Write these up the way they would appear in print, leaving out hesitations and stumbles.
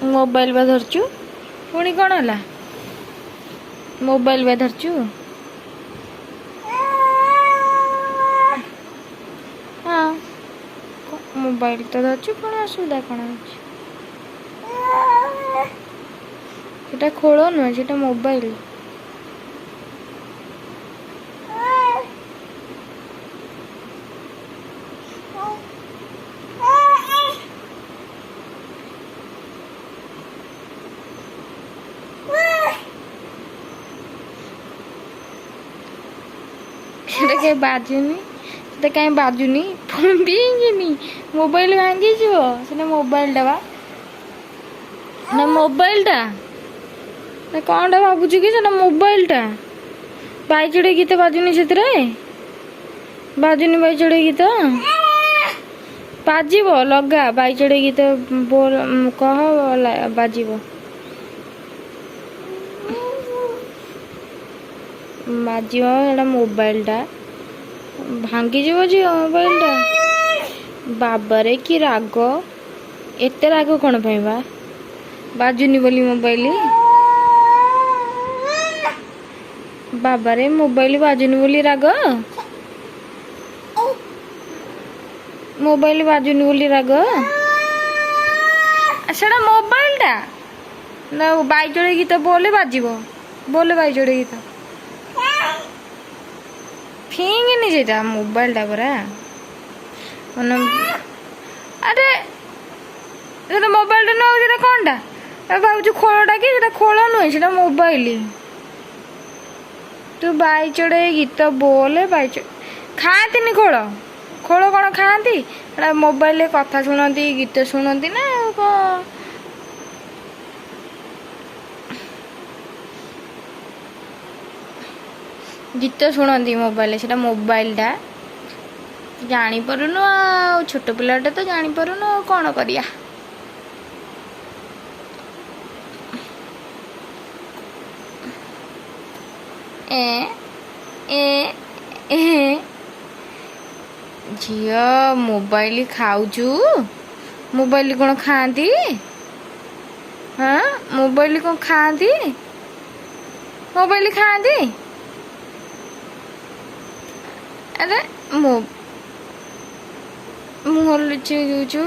Mobile बा धरचु पुणी कौन है मोबाइल बा धरचु हाँ मोबाइल तो धरचु पुणी असुविधा कौन है खोल नुह से मोबाइल कहीं बाजुनी कहीं बाजुनी बींगनी मोबाइल भांगी से मोबाइल टा ना मोबाइल टा ना कौन टा भावुचु कि मोबाइल टा बाई चढ़े गीत बाजुनी से बाजुनी बाई चढ़े गीत बाजिब लगा बाई चढ़े गीत बोल कह बाजिब बाजिब एटा मोबाइल टा भांगी जीव जी मोबाइल टा बाबारे कि राग एते राग कौन पाइबा बाजुनी बोली मोबाइल बाबारे मोबाइल बाजुनी बोली राग मोबाइल बाजुनी बोली राग सेटा मोबाइल टा ना बाई चढ़े गीत बोले बाजिब बोले बाई चढ़े गीत फिंगनी से मोबाइल टा परा अरे मोबाइल टा ना कौन टा भावुँ खोलटा कि खोल नुहे से मोबाइल तू बाई चढ़े गीत बोले बाई खाती खोल खोल कौन खाती मोबाइल कथा शुणती गीत शुणती ना कौन गीत शुणती मोबाइल से मोबाइल टा जानीपरुनु आ छोट पिलाटा तो जानीपरुनु कौन करिया ए ए ए झियो मोबाइल खाऊचु मोबाइल कौन खाती हाँ मोबाइल कौन खाती मोबाइल खाती अरे मुह लुचु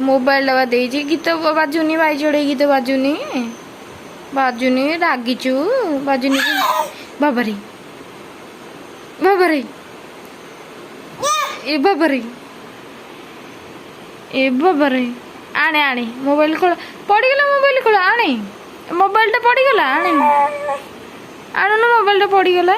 मोबाइल डबा दे गीत बाजुनी बाई चढ़े गीत बाजुनी बाजुनी रागिचु बाजुनी बाबारे बाबारे ए बाबारे ए बाबारे आने आने मोबाइल खोल पड़गला मोबाइल खोल आने मोबाइल टा पड़गला आने आने मोबाइल टा पड़गला।